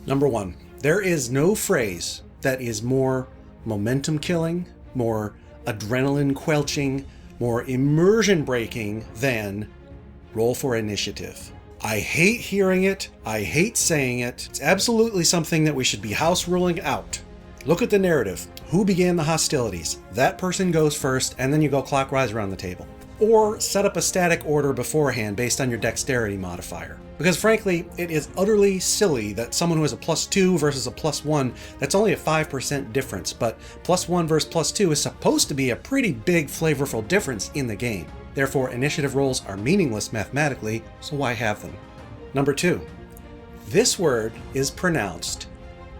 Number one, there is no phrase that is more momentum killing, more adrenaline quelching, more immersion breaking than roll for initiative. I hate hearing it. I hate saying it. It's absolutely something that we should be house ruling out. Look at the narrative. Who began the hostilities? That person goes first, and then you go clockwise around the table. Or set up a static order beforehand based on your dexterity modifier. Because frankly, it is utterly silly that someone who has a +2 versus a +1, that's only a 5% difference, but +1 versus +2 is supposed to be a pretty big flavorful difference in the game. Therefore, initiative rolls are meaningless mathematically, so why have them? Number 2, this word is pronounced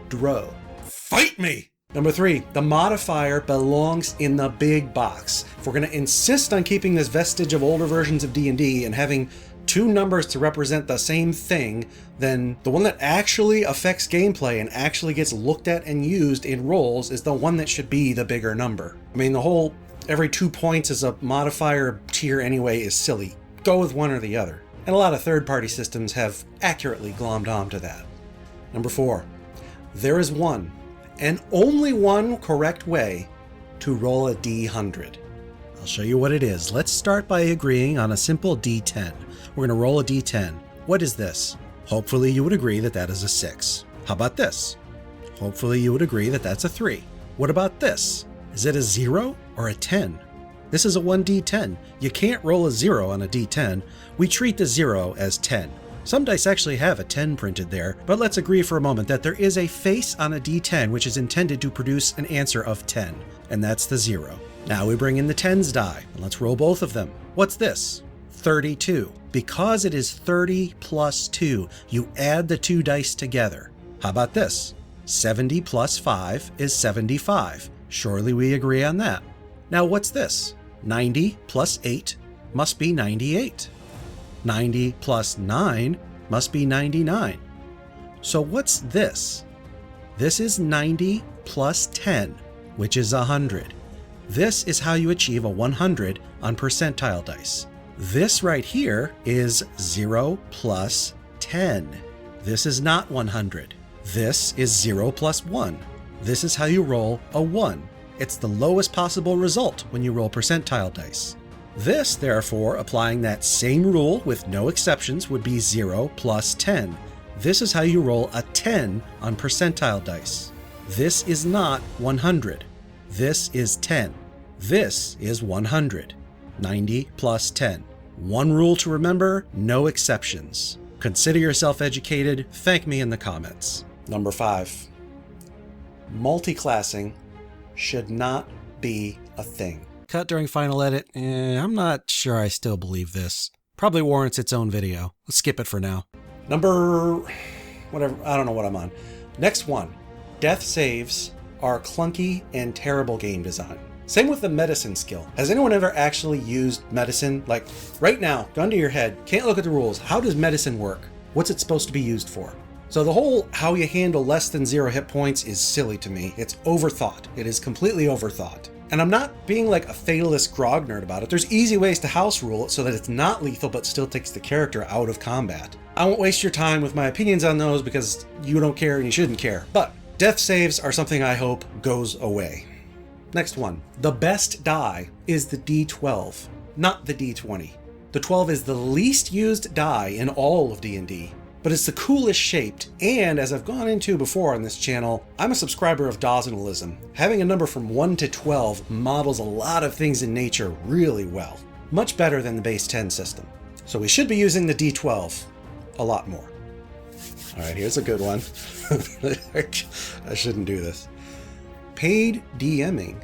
dro. Fight me! Number 3, the modifier belongs in the big box. If we're going to insist on keeping this vestige of older versions of D&D and having two numbers to represent the same thing, then the one that actually affects gameplay and actually gets looked at and used in rolls is the one that should be the bigger number. I mean, the whole every 2 points is a modifier tier anyway is silly. Go with one or the other. And a lot of third-party systems have accurately glommed onto that. Number 4, there is one, and only one correct way to roll a D100. I'll show you what it is. Let's start by agreeing on a simple D10. We're going to roll a D10. What is this? Hopefully you would agree that that is a 6. How about this? Hopefully you would agree that that's a 3. What about this? Is it a 0 or a 10? This is a 1D10. You can't roll a 0 on a D10. We treat the 0 as 10. Some dice actually have a 10 printed there, but let's agree for a moment that there is a face on a D10 which is intended to produce an answer of 10, and that's the 0. Now we bring in the 10s die, and let's roll both of them. What's this? 32. Because it is 30 plus 2, you add the 2 dice together. How about this? 70 plus 5 is 75. Surely we agree on that. Now what's this? 90 plus 8 must be 98. 90 plus 9 must be 99. So what's this? This is 90 plus 10, which is 100. This is how you achieve a 100 on percentile dice. This right here is 0 plus 10. This is not 100. This is 0 plus 1. This is how you roll a 1. It's the lowest possible result when you roll percentile dice. This, therefore, applying that same rule with no exceptions, would be 0 plus 10. This is how you roll a 10 on percentile dice. This is not 100. This is 10. This is 100. 90 plus 10. One rule to remember, no exceptions. Consider yourself educated. Thank me in the comments. Number 5. Multiclassing should not be a thing. Cut during final edit. I'm not sure I still believe this. Probably warrants its own video. Let's skip it for now. Number... whatever. I don't know what I'm on. Next one. Death saves are clunky and terrible game design. Same with the medicine skill. Has anyone ever actually used medicine? Like, right now, gun to your head, can't look at the rules. How does medicine work? What's it supposed to be used for? So the whole how you handle less than 0 hit points is silly to me. It's overthought. It is completely overthought. And I'm not being like a fatalist grog nerd about it. There's easy ways to house rule it so that it's not lethal but still takes the character out of combat. I won't waste your time with my opinions on those because you don't care and you shouldn't care. But death saves are something I hope goes away. Next one. The best die is the D12, not the D20. The 12 is the least used die in all of D&D, but it's the coolest shaped, and as I've gone into before on this channel, I'm a subscriber of Dawsonalism. Having a number from 1 to 12 models a lot of things in nature really well. Much better than the base 10 system. So we should be using the D12 a lot more. All right, here's a good one. I shouldn't do this. Paid DMing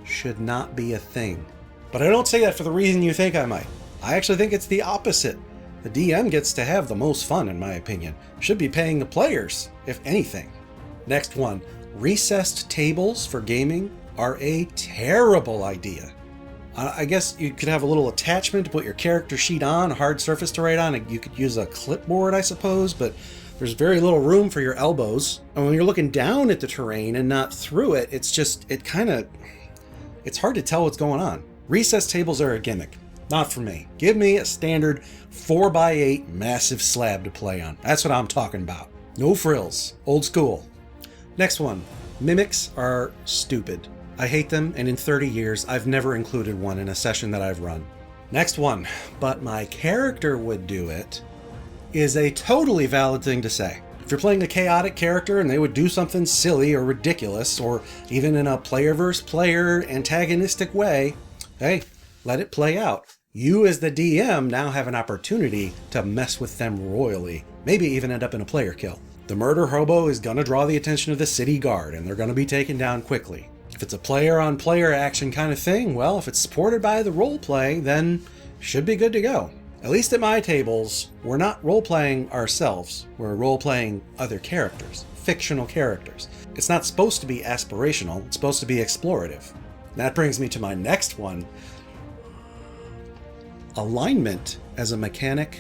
should not be a thing. But I don't say that for the reason you think I might. I actually think it's the opposite. The DM gets to have the most fun, in my opinion. Should be paying the players, if anything. Next one. Recessed tables for gaming are a terrible idea. I guess you could have a little attachment to put your character sheet on, a hard surface to write on. You could use a clipboard, I suppose, but there's very little room for your elbows. And when you're looking down at the terrain and not through it, it's hard to tell what's going on. Recessed tables are a gimmick. Not for me. Give me a standard 4x8 massive slab to play on. That's what I'm talking about. No frills. Old school. Next one. Mimics are stupid. I hate them, and in 30 years, I've never included one in a session that I've run. Next one. But my character would do it is a totally valid thing to say. If you're playing a chaotic character and they would do something silly or ridiculous, or even in a player versus player antagonistic way, hey, let it play out. You as the DM now have an opportunity to mess with them royally, maybe even end up in a player kill. The murder hobo is going to draw the attention of the city guard, and they're going to be taken down quickly. If it's a player-on-player action kind of thing, well, if it's supported by the roleplay, then should be good to go. At least at my tables, we're not role-playing ourselves. We're role-playing other characters, fictional characters. It's not supposed to be aspirational. It's supposed to be explorative. That brings me to my next one. Alignment as a mechanic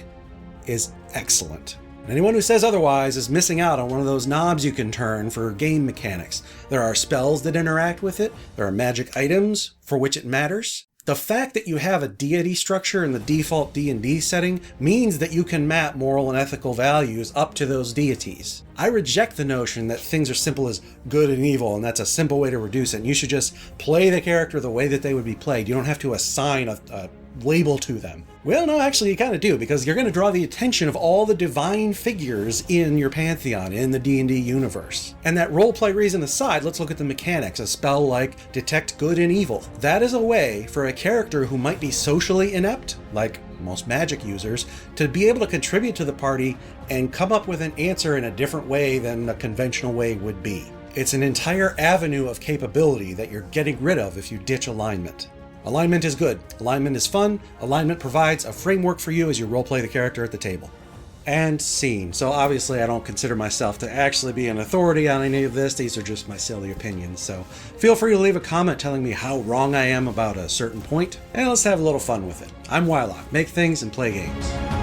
is excellent. Anyone who says otherwise is missing out on one of those knobs you can turn for game mechanics. There are spells that interact with it. There are magic items for which it matters. The fact that you have a deity structure in the default D&D setting means that you can map moral and ethical values up to those deities. I reject the notion that things are simple as good and evil, and that's a simple way to reduce it. And you should just play the character the way that they would be played. You don't have to assign a label to them. Well, no, actually you kind of do, because you're going to draw the attention of all the divine figures in your pantheon, in the D&D universe. And that roleplay reason aside, let's look at the mechanics. A spell like Detect Good and Evil. That is a way for a character who might be socially inept, like most magic users, to be able to contribute to the party and come up with an answer in a different way than a conventional way would be. It's an entire avenue of capability that you're getting rid of if you ditch alignment. Alignment is good. Alignment is fun. Alignment provides a framework for you as you roleplay the character at the table. And scene. So obviously I don't consider myself to actually be an authority on any of this. These are just my silly opinions. So feel free to leave a comment telling me how wrong I am about a certain point, and let's have a little fun with it. I'm Wylock. Make things and play games.